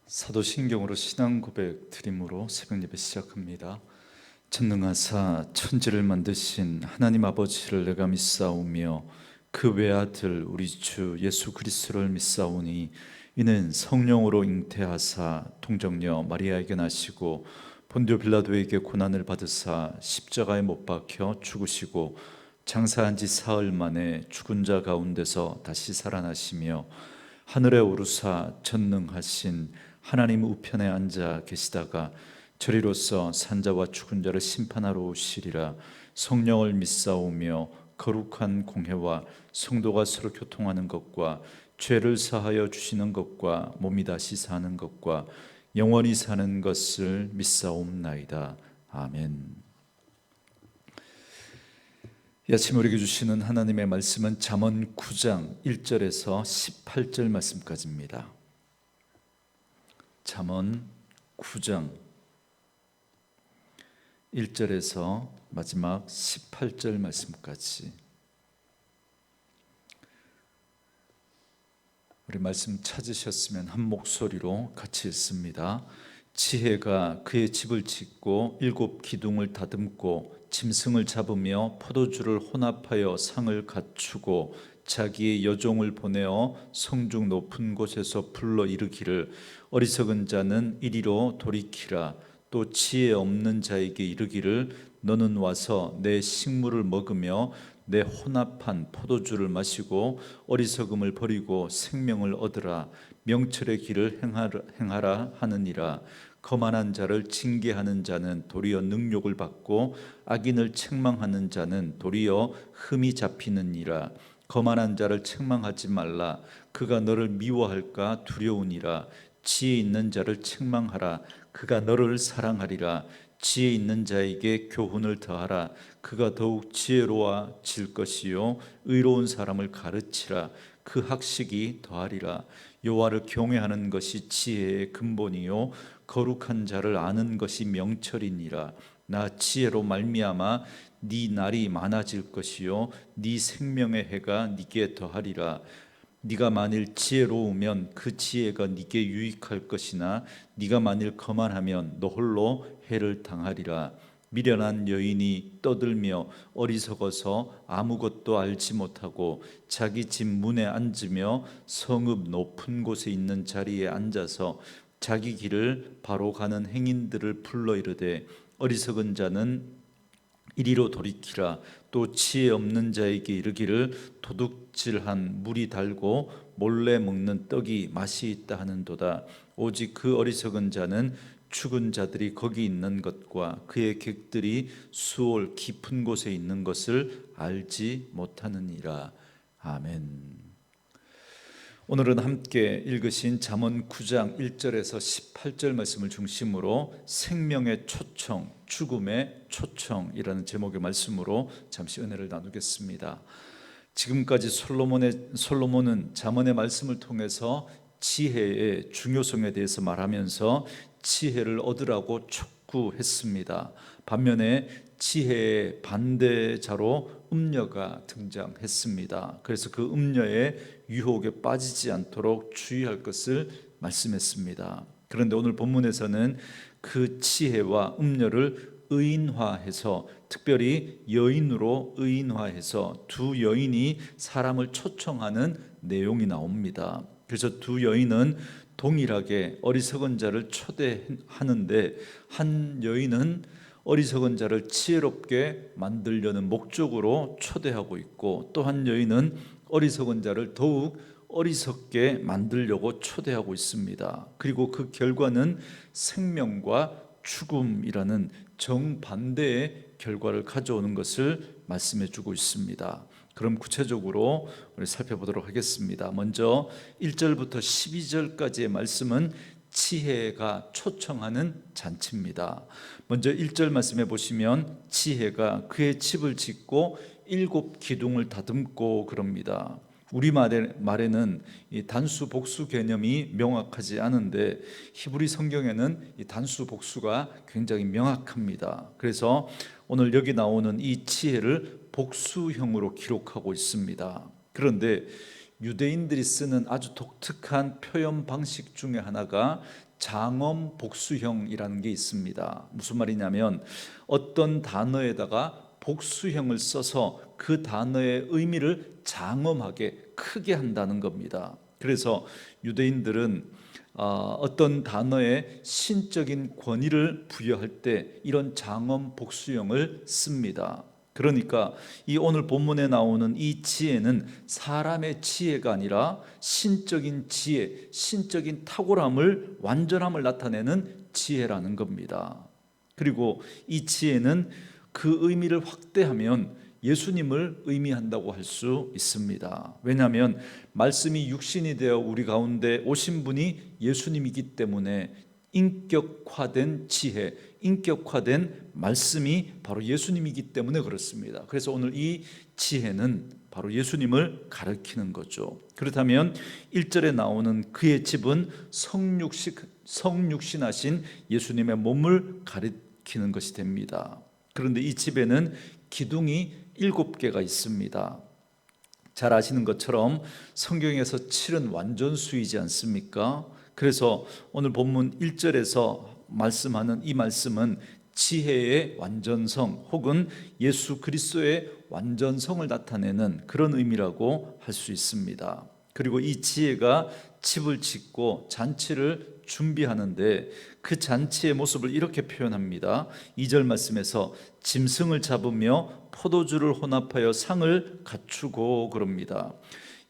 사도신경으로 신앙 고백 드림으로 새벽 예배 시작합니다. 전능하사 천지를 만드신 하나님 아버지를 내가 믿사오며 그 외아들 우리 주 예수 그리스도를 믿사오니 이는 성령으로 잉태하사 동정녀 마리아에게 나시고 본디오 빌라도에게 고난을 받으사 십자가에 못 박혀 죽으시고 장사한 지 사흘 만에 죽은 자 가운데서 다시 살아나시며 하늘에 오르사 전능하신 하나님 우편에 앉아 계시다가 저리로서 산자와 죽은 자를 심판하러 오시리라. 성령을 믿사오며 거룩한 공회와 성도가 서로 교통하는 것과 죄를 사하여 주시는 것과 몸이 다시 사는 것과 영원히 사는 것을 믿사옵나이다. 아멘. 이 아침 우리에게 주시는 하나님의 말씀은 잠언 9장 1절에서 18절 말씀까지입니다. 잠언 9장 1절에서 마지막 18절 말씀까지. 우리 말씀 찾으셨으면 한 목소리로 같이 읽습니다. 지혜가 그의 집을 짓고 7 기둥을 다듬고 짐승을 잡으며 포도주를 혼합하여 상을 갖추고 자기의 여종을 보내어 성중 높은 곳에서 불러 이르기를 어리석은 자는 이리로 돌이키라. 또 지혜 없는 자에게 이르기를 너는 와서 내 식물을 먹으며 내 혼합한 포도주를 마시고 어리석음을 버리고 생명을 얻으라. 명철의 길을 행하라 하느니라. 거만한 자를 징계하는 자는 도리어 능욕을 받고 악인을 책망하는 자는 도리어 흠이 잡히느니라. 거만한 자를 책망하지 말라. 그가 너를 미워할까 두려우니라. 지혜 있는 자를 책망하라. 그가 너를 사랑하리라. 지혜 있는 자에게 교훈을 더하라. 그가 더욱 지혜로워질 것이요 의로운 사람을 가르치라. 그 학식이 더하리라. 여호와를 경외하는 것이 지혜의 근본이요 거룩한 자를 아는 것이 명철이니라. 나 지혜로 말미암아 네 날이 많아질 것이요 네 생명의 해가 네게 더하리라. 네가 만일 지혜로우면 그 지혜가 네게 유익할 것이나 네가 만일 거만하면 너 홀로 해를 당하리라. 미련한 여인이 떠들며 어리석어서 아무것도 알지 못하고 자기 집 문에 앉으며 성읍 높은 곳에 있는 자리에 앉아서 자기 길을 바로 가는 행인들을 불러 이르되 어리석은 자는 이리로 돌이키라. 또 지혜 없는 자에게 이르기를 도둑질한 물이 달고 몰래 먹는 떡이 맛이 있다 하는도다. 오직 그 어리석은 자는 죽은 자들이 거기 있는 것과 그의 객들이 수올 깊은 곳에 있는 것을 알지 못하느니라. 아멘. 오늘은 함께 읽으신 잠언 9장 1절에서 18절 말씀을 중심으로 생명의 초청, 죽음의 초청이라는 제목의 말씀으로 잠시 은혜를 나누겠습니다. 지금까지 솔로몬은 잠언의 말씀을 통해서 지혜의 중요성에 대해서 말하면서 지혜를 얻으라고 촉구했습니다. 반면에 지혜의 반대자로 음녀가 등장했습니다. 그래서 그 음녀의 유혹에 빠지지 않도록 주의할 것을 말씀했습니다. 그런데 오늘 본문에서는 그 지혜와 음녀를 의인화해서, 특별히 여인으로 의인화해서 두 여인이 사람을 초청하는 내용이 나옵니다. 그래서 두 여인은 동일하게 어리석은 자를 초대하는데, 한 여인은 어리석은 자를 지혜롭게 만들려는 목적으로 초대하고 있고, 또 한 여인은 어리석은 자를 더욱 어리석게 만들려고 초대하고 있습니다. 그리고 그 결과는 생명과 죽음이라는 정반대의 결과를 가져오는 것을 말씀해 주고 있습니다. 그럼 구체적으로 우리 살펴보도록 하겠습니다. 먼저 1절부터 12절까지의 말씀은 지혜가 초청하는 잔치입니다. 먼저 1절 말씀해 보시면 지혜가 그의 집을 짓고 7 기둥을 다듬고 그럽니다. 우리말에는 이 단수 복수 개념이 명확하지 않은데 히브리 성경에는 이 단수 복수가 굉장히 명확합니다. 그래서 오늘 여기 나오는 이 지혜를 복수형으로 기록하고 있습니다. 그런데 유대인들이 쓰는 아주 독특한 표현 방식 중에 하나가 장엄 복수형이라는 게 있습니다. 무슨 말이냐면 어떤 단어에다가 복수형을 써서 그 단어의 의미를 장엄하게 크게 한다는 겁니다. 그래서 유대인들은 어떤 단어에 신적인 권위를 부여할 때 이런 장엄 복수형을 씁니다. 그러니까 이 오늘 본문에 나오는 이 지혜는 사람의 지혜가 아니라 신적인 지혜, 신적인 탁월함을, 완전함을 나타내는 지혜라는 겁니다. 그리고 이 지혜는 그 의미를 확대하면 예수님을 의미한다고 할 수 있습니다. 왜냐하면 말씀이 육신이 되어 우리 가운데 오신 분이 예수님이기 때문에 인격화된 지혜, 인격화된 말씀이 바로 예수님이기 때문에 그렇습니다. 그래서 오늘 이 지혜는 바로 예수님을 가리키는 거죠. 그렇다면 1절에 나오는 그의 집은 성육신하신 예수님의 몸을 가리키는 것이 됩니다. 그런데 이 집에는 기둥이 7개가 있습니다. 잘 아시는 것처럼 성경에서 7은 완전수이지 않습니까? 그래서 오늘 본문 1절에서 말씀하는 이 말씀은 지혜의 완전성 혹은 예수 그리스도의 완전성을 나타내는 그런 의미라고 할 수 있습니다. 그리고 이 지혜가 집을 짓고 잔치를 준비하는데 그 잔치의 모습을 이렇게 표현합니다. 2절 말씀에서 짐승을 잡으며 포도주를 혼합하여 상을 갖추고 그럽니다.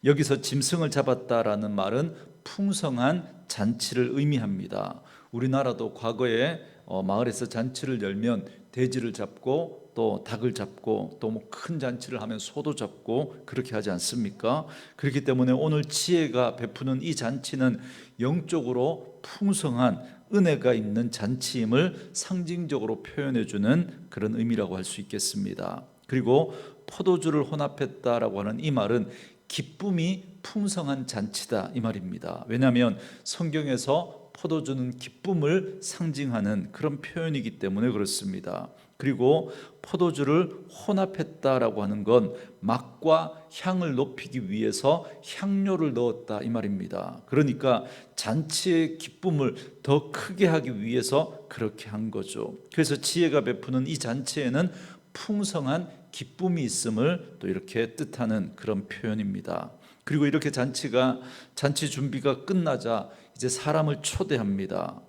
여기서 짐승을 잡았다라는 말은 풍성한 잔치를 의미합니다. 우리나라도 과거에 마을에서 잔치를 열면 돼지를 잡고 또 닭을 잡고 또 뭐 큰 잔치를 하면 소도 잡고 그렇게 하지 않습니까? 그렇기 때문에 오늘 지혜가 베푸는 이 잔치는 영적으로 풍성한 은혜가 있는 잔치임을 상징적으로 표현해 주는 그런 의미라고 할 수 있겠습니다. 그리고 포도주를 혼합했다라고 하는 이 말은 기쁨이 풍성한 잔치다 이 말입니다. 왜냐하면 성경에서 포도주는 기쁨을 상징하는 그런 표현이기 때문에 그렇습니다. 그리고 포도주를 혼합했다라고 하는 건 맛과 향을 높이기 위해서 향료를 넣었다 이 말입니다. 그러니까 잔치의 기쁨을 더 크게 하기 위해서 그렇게 한 거죠. 그래서 지혜가 베푸는 이 잔치에는 풍성한 기쁨이 있음을 또 이렇게 뜻하는 그런 표현입니다. 그리고 이렇게 잔치 준비가 끝나자 이제 사람을 초대합니다.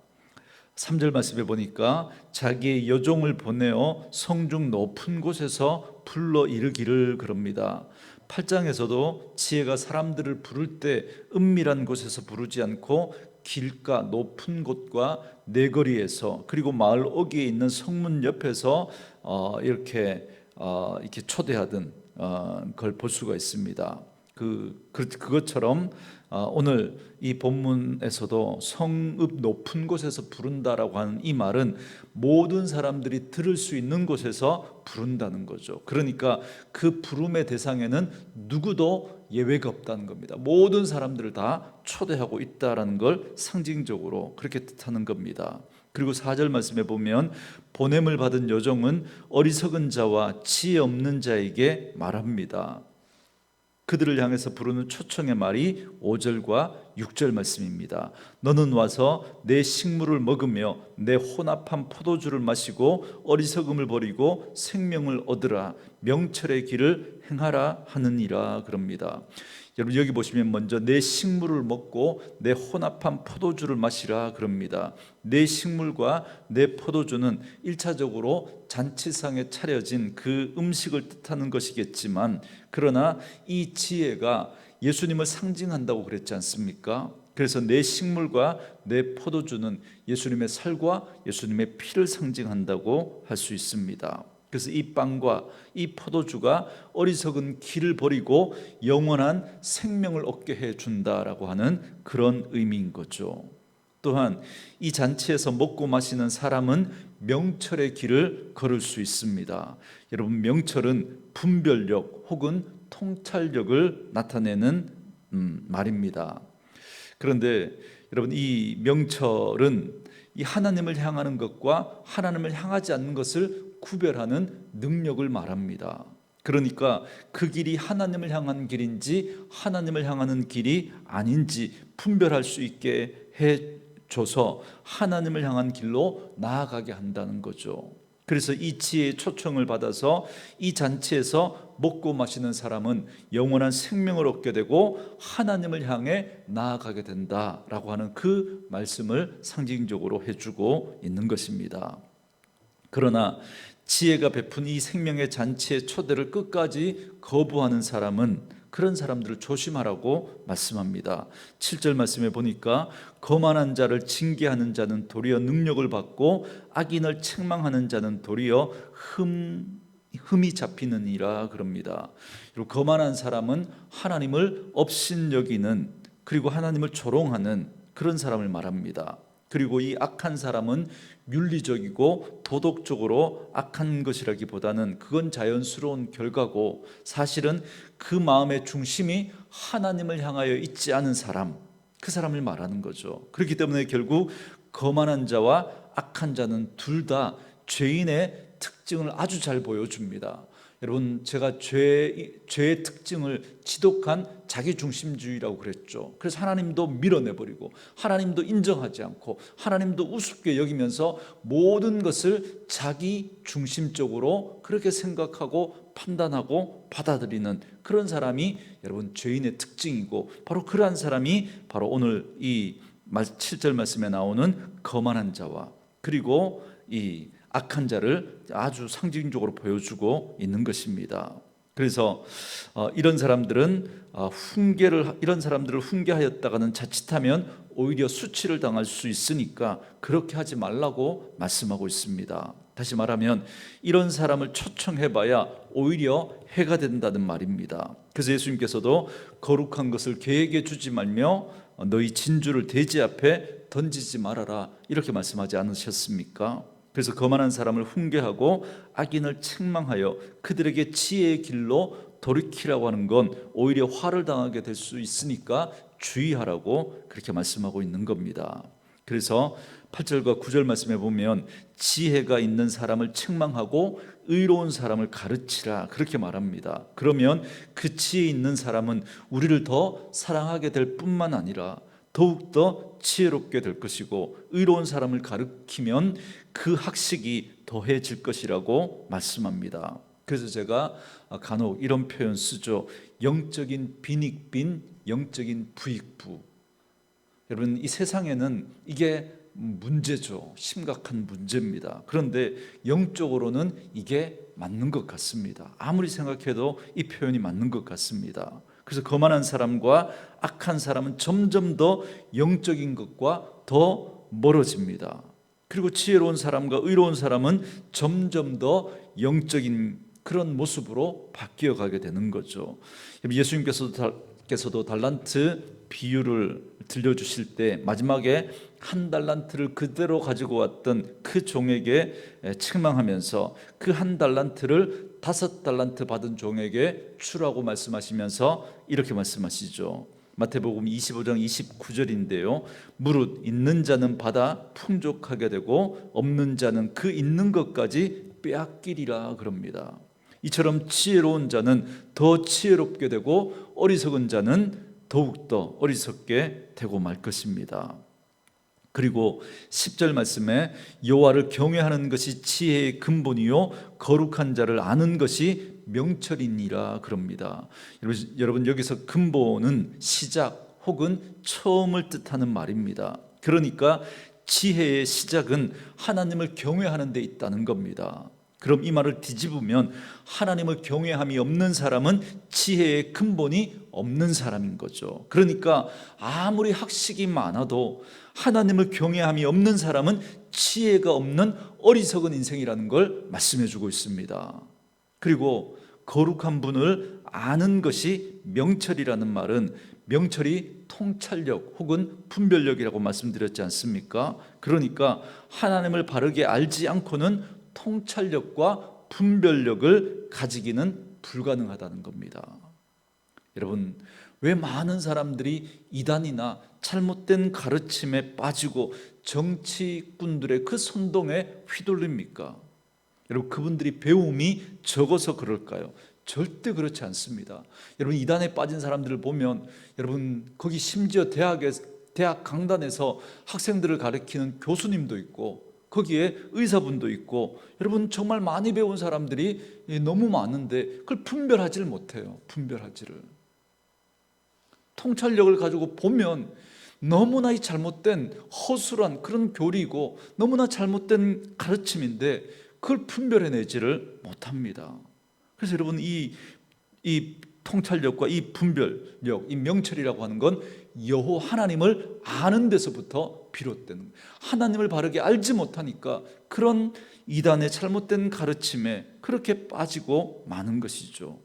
3절 말씀에 보니까 자기의 여종을 보내어 성중 높은 곳에서 불러 이르기를 그럽니다. 8장에서도 지혜가 사람들을 부를 때 은밀한 곳에서 부르지 않고 길가 높은 곳과 내거리에서 그리고 마을 어귀에 있는 성문 옆에서 이렇게 초대하던 걸 볼 수가 있습니다. 그것처럼 오늘 이 본문에서도 성읍 높은 곳에서 부른다라고 하는 이 말은 모든 사람들이 들을 수 있는 곳에서 부른다는 거죠. 그러니까 그 부름의 대상에는 누구도 예외가 없다는 겁니다. 모든 사람들을 다 초대하고 있다라는 걸 상징적으로 그렇게 뜻하는 겁니다. 그리고 4절 말씀에 보면 보냄을 받은 여종은 어리석은 자와 지혜 없는 자에게 말합니다. 그들을 향해서 부르는 초청의 말이 5절과 6절 말씀입니다. 너는 와서 내 식물을 먹으며 내 혼합한 포도주를 마시고 어리석음을 버리고 생명을 얻으라. 명철의 길을 행하라 하느니라 그럽니다. 여러분 여기 보시면 먼저 내 식물을 먹고 내 혼합한 포도주를 마시라 그럽니다. 내 식물과 내 포도주는 1차적으로 잔치상에 차려진 그 음식을 뜻하는 것이겠지만 그러나 이 지혜가 예수님을 상징한다고 그랬지 않습니까? 그래서 내 식물과 내 포도주는 예수님의 살과 예수님의 피를 상징한다고 할 수 있습니다. 그래서 이 빵과 이 포도주가 어리석은 길을 버리고 영원한 생명을 얻게 해준다라고 하는 그런 의미인 거죠. 또한 이 잔치에서 먹고 마시는 사람은 명철의 길을 걸을 수 있습니다. 여러분 명철은 분별력 혹은 통찰력을 나타내는 말입니다. 그런데 여러분 이 명철은 이 하나님을 향하는 것과 하나님을 향하지 않는 것을 구별하는 능력을 말합니다. 그러니까 그 길이 하나님을 향한 길인지 하나님을 향하는 길이 아닌지 분별할 수 있게 해줘서 하나님을 향한 길로 나아가게 한다는 거죠. 그래서 이 지혜의 초청을 받아서 이 잔치에서 먹고 마시는 사람은 영원한 생명을 얻게 되고 하나님을 향해 나아가게 된다라고 하는 그 말씀을 상징적으로 해주고 있는 것입니다. 그러나 지혜가 베푼 이 생명의 잔치의 초대를 끝까지 거부하는 사람은 그런 사람들을 조심하라고 말씀합니다. 7절 말씀에 보니까 거만한 자를 징계하는 자는 도리어 능력을 받고 악인을 책망하는 자는 도리어 흠이 잡히느니라 그럽니다. 그리고 거만한 사람은 하나님을 업신여기는, 그리고 하나님을 조롱하는 그런 사람을 말합니다. 그리고 이 악한 사람은 윤리적이고 도덕적으로 악한 것이라기보다는 그건 자연스러운 결과고, 사실은 그 마음의 중심이 하나님을 향하여 있지 않은 사람, 그 사람을 말하는 거죠. 그렇기 때문에 결국 거만한 자와 악한 자는 둘 다 죄인의 특징을 아주 잘 보여줍니다. 여러분, 제가 죄의 특징을 지독한 자기중심주의라고 그랬죠. 그래서 하나님도 밀어내버리고 하나님도 인정하지 않고 하나님도 우습게 여기면서 모든 것을 자기중심적으로 그렇게 생각하고 판단하고 받아들이는 그런 사람이 여러분 죄인의 특징이고, 바로 그러한 사람이 바로 오늘 이 7절 말씀에 나오는 거만한 자와 그리고 이 악한 자를 아주 상징적으로 보여주고 있는 것입니다. 그래서 이런 사람들을 훈계하였다가는 자칫하면 오히려 수치를 당할 수 있으니까 그렇게 하지 말라고 말씀하고 있습니다. 다시 말하면 이런 사람을 초청해봐야 오히려 해가 된다는 말입니다. 그래서 예수님께서도 거룩한 것을 계획해 주지 말며 너희 진주를 돼지 앞에 던지지 말아라, 이렇게 말씀하지 않으셨습니까? 그래서 거만한 사람을 훈계하고 악인을 책망하여 그들에게 지혜의 길로 돌이키라고 하는 건 오히려 화를 당하게 될 수 있으니까 주의하라고 그렇게 말씀하고 있는 겁니다. 그래서 8절과 9절 말씀에 보면 지혜가 있는 사람을 책망하고 의로운 사람을 가르치라, 그렇게 말합니다. 그러면 그 지혜 있는 사람은 우리를 더 사랑하게 될 뿐만 아니라 더욱더 지혜롭게 될 것이고, 의로운 사람을 가르치면 그 학식이 더해질 것이라고 말씀합니다. 그래서 제가 간혹 이런 표현 쓰죠. 영적인 빈익빈, 영적인 부익부. 여러분, 이 세상에는 이게 문제죠. 심각한 문제입니다. 그런데 영적으로는 이게 맞는 것 같습니다. 아무리 생각해도 이 표현이 맞는 것 같습니다. 그래서 거만한 사람과 악한 사람은 점점 더 영적인 것과 더 멀어집니다. 그리고 지혜로운 사람과 의로운 사람은 점점 더 영적인 그런 모습으로 바뀌어 가게 되는 거죠. 예수님께서도 달란트 비유를 들려주실 때 마지막에 한 달란트를 그대로 가지고 왔던 그 종에게 책망하면서 그 한 달란트를 5달란트 받은 종에게 주라고 말씀하시면서 이렇게 말씀하시죠. 마태복음 25장 29절인데요. 무릇 있는 자는 받아 풍족하게 되고 없는 자는 그 있는 것까지 빼앗기리라 그럽니다. 이처럼 지혜로운 자는 더 지혜롭게 되고 어리석은 자는 더욱더 어리석게 되고 말 것입니다. 그리고 10절 말씀에 여호와를 경외하는 것이 지혜의 근본이요 거룩한 자를 아는 것이 명철이니라 그럽니다. 여러분, 여기서 근본은 시작 혹은 처음을 뜻하는 말입니다. 그러니까 지혜의 시작은 하나님을 경외하는 데 있다는 겁니다. 그럼 이 말을 뒤집으면 하나님을 경외함이 없는 사람은 지혜의 근본이 없는 사람인 거죠. 그러니까 아무리 학식이 많아도 하나님을 경외함이 없는 사람은 지혜가 없는 어리석은 인생이라는 걸 말씀해 주고 있습니다. 그리고 거룩한 분을 아는 것이 명철이라는 말은 명철이 통찰력 혹은 분별력이라고 말씀드렸지 않습니까? 그러니까 하나님을 바르게 알지 않고는 통찰력과 분별력을 가지기는 불가능하다는 겁니다. 여러분, 왜 많은 사람들이 이단이나 잘못된 가르침에 빠지고 정치꾼들의 그 선동에 휘둘립니까? 여러분, 그분들이 배움이 적어서 그럴까요? 절대 그렇지 않습니다. 여러분, 이단에 빠진 사람들을 보면, 여러분, 거기 심지어 대학 강단에서 학생들을 가르치는 교수님도 있고, 거기에 의사분도 있고, 여러분, 정말 많이 배운 사람들이 너무 많은데 그걸 분별하지를 못해요. 분별하지를. 통찰력을 가지고 보면 너무나 이 잘못된 허술한 그런 교리고 너무나 잘못된 가르침인데 그걸 분별해내지를 못합니다. 그래서 여러분, 이 통찰력과 이 분별력, 이 명철이라고 하는 건 여호와 하나님을 아는 데서부터 비롯된, 하나님을 바르게 알지 못하니까 그런 이단의 잘못된 가르침에 그렇게 빠지고 마는 것이죠.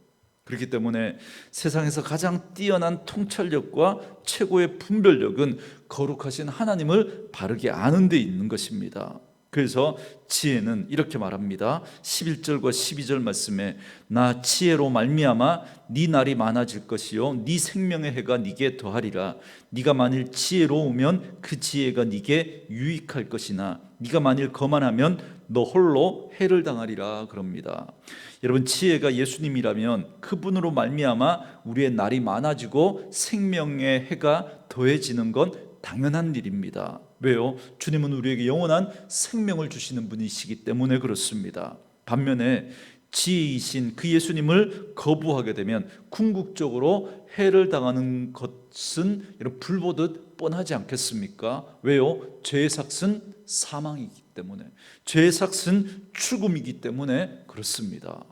그렇기 때문에 세상에서 가장 뛰어난 통찰력과 최고의 분별력은 거룩하신 하나님을 바르게 아는 데 있는 것입니다. 그래서 지혜는 이렇게 말합니다. 11절과 12절 말씀에 나 지혜로 말미암아 네 날이 많아질 것이요 네 생명의 해가 네게 더하리라. 네가 만일 지혜로우면 그 지혜가 네게 유익할 것이나 네가 만일 거만하면 너 홀로 해를 당하리라 그럽니다. 여러분, 지혜가 예수님이라면 그분으로 말미암아 우리의 날이 많아지고 생명의 해가 더해지는 건 당연한 일입니다. 왜요? 주님은 우리에게 영원한 생명을 주시는 분이시기 때문에 그렇습니다. 반면에 지혜이신 그 예수님을 거부하게 되면 궁극적으로 해를 당하는 것은 여러분 불보듯 뻔하지 않겠습니까? 왜요? 죄의 삭은 사망이기 때문에, 죄의 삭은 죽음이기 때문에 그렇습니다.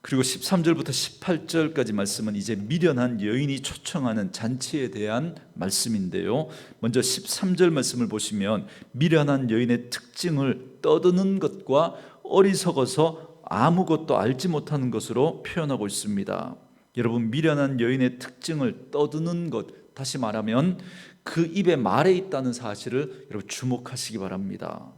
그리고 13절부터 18절까지 말씀은 이제 미련한 여인이 초청하는 잔치에 대한 말씀인데요. 먼저 13절 말씀을 보시면 미련한 여인의 특징을 떠드는 것과 어리석어서 아무것도 알지 못하는 것으로 표현하고 있습니다. 여러분, 미련한 여인의 특징을 떠드는 것, 다시 말하면 그 입에 말에 있다는 사실을 여러분 주목하시기 바랍니다.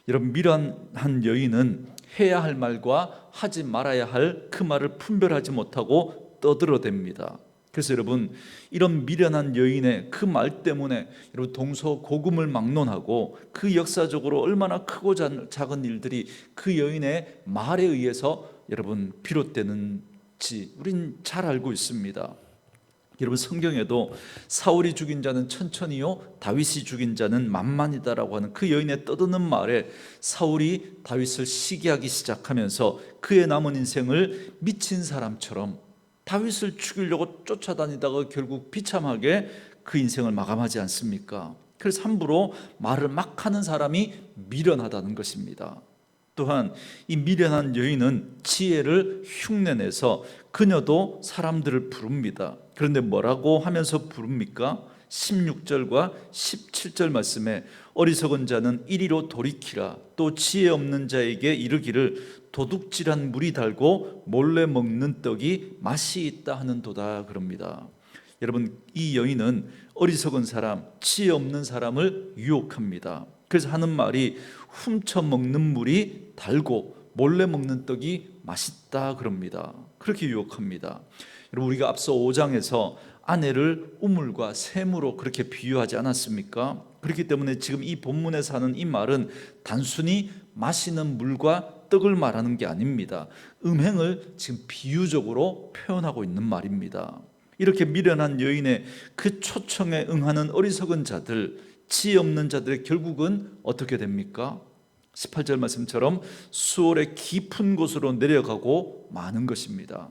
여러분, 미련한 여인은 해야 할 말과 하지 말아야 할 그 말을 분별하지 못하고 떠들어댑니다. 그래서 여러분, 이런 미련한 여인의 그 말 때문에 여러분 동서고금을 막론하고 그 역사적으로 얼마나 크고 작은 일들이 그 여인의 말에 의해서 여러분 비롯되는지 우린 잘 알고 있습니다. 여러분, 성경에도 사울이 죽인 자는 천천히요 다윗이 죽인 자는 만만이다라고 하는 그 여인의 떠드는 말에 사울이 다윗을 시기하기 시작하면서 그의 남은 인생을 미친 사람처럼 다윗을 죽이려고 쫓아다니다가 결국 비참하게 그 인생을 마감하지 않습니까? 그래서 함부로 말을 막 하는 사람이 미련하다는 것입니다. 또한 이 미련한 여인은 지혜를 흉내내서 그녀도 사람들을 부릅니다. 그런데 뭐라고 하면서 부릅니까? 16절과 17절 말씀에 어리석은 자는 이리로 돌이키라. 또 지혜 없는 자에게 이르기를 도둑질한 물이 달고 몰래 먹는 떡이 맛이 있다 하는도다 그럽니다. 여러분, 이 여인은 어리석은 사람, 지혜 없는 사람을 유혹합니다. 그래서 하는 말이 훔쳐 먹는 물이 달고 몰래 먹는 떡이 맛있다 그럽니다. 그렇게 유혹합니다. 여러분, 우리가 앞서 5장에서 아내를 우물과 샘으로 그렇게 비유하지 않았습니까? 그렇기 때문에 지금 이 본문에서 하는 이 말은 단순히 마시는 물과 떡을 말하는 게 아닙니다. 음행을 지금 비유적으로 표현하고 있는 말입니다. 이렇게 미련한 여인의 그 초청에 응하는 어리석은 자들, 지혜 없는 자들의 결국은 어떻게 됩니까? 18절 말씀처럼 수월의 깊은 곳으로 내려가고 마는 것입니다.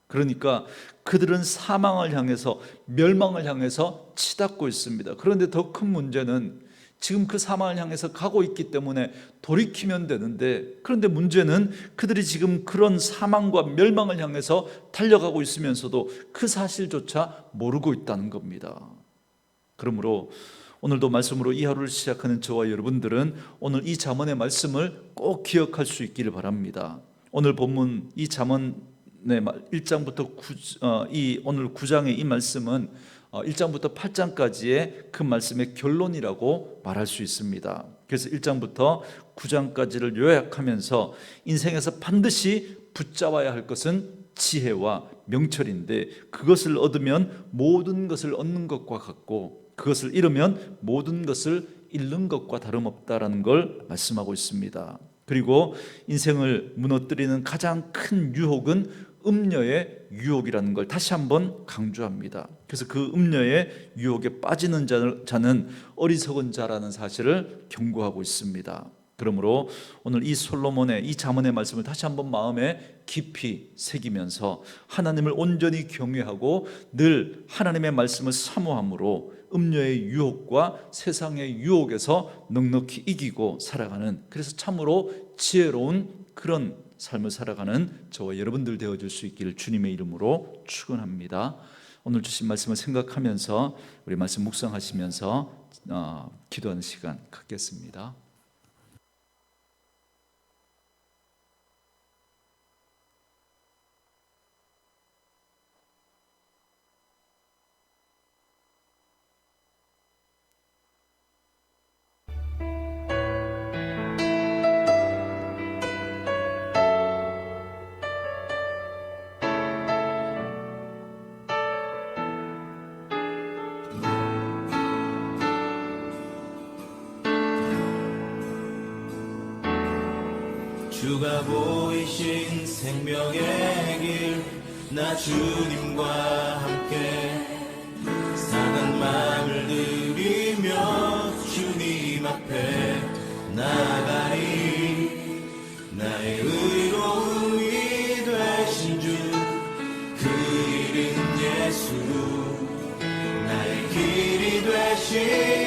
그러니까 그들은 사망을 향해서, 멸망을 향해서 치닫고 있습니다. 그런데 더 큰 문제는 지금 그 사망을 향해서 가고 있기 때문에 돌이키면 되는데, 그런데 문제는 그들이 지금 그런 사망과 멸망을 향해서 달려가고 있으면서도 그 사실조차 모르고 있다는 겁니다. 그러므로 오늘도 말씀으로 이 하루를 시작하는 저와 여러분들은 오늘 이 잠언의 말씀을 꼭 기억할 수 있기를 바랍니다. 오늘 본문 이 잠언의 1장부터 오늘 9장의 이 말씀은 1장부터 8장까지의 그 말씀의 결론이라고 말할 수 있습니다. 그래서 1장부터 9장까지를 요약하면서 인생에서 반드시 붙잡아야 할 것은 지혜와 명철인데, 그것을 얻으면 모든 것을 얻는 것과 같고 그것을 잃으면 모든 것을 잃는 것과 다름없다라는 걸 말씀하고 있습니다. 그리고 인생을 무너뜨리는 가장 큰 유혹은 음녀의 유혹이라는 걸 다시 한번 강조합니다. 그래서 그 음녀의 유혹에 빠지는 자는 어리석은 자라는 사실을 경고하고 있습니다. 그러므로 오늘 이 솔로몬의 이 잠언의 말씀을 다시 한번 마음에 깊이 새기면서 하나님을 온전히 경외하고 늘 하나님의 말씀을 사모함으로 음녀의 유혹과 세상의 유혹에서 넉넉히 이기고 살아가는, 그래서 참으로 지혜로운 그런 삶을 살아가는 저와 여러분들 되어줄 수 있기를 주님의 이름으로 축원합니다. 오늘 주신 말씀을 생각하면서 우리 말씀 묵상하시면서 기도하는 시간 갖겠습니다. 주가 보이신 생명의 길, 나 주님과 함께 상한 마음을 들이며 주님 앞에 나아가리. 나의 의로움이 되신 주, 그 이름 예수, 나의 길이 되신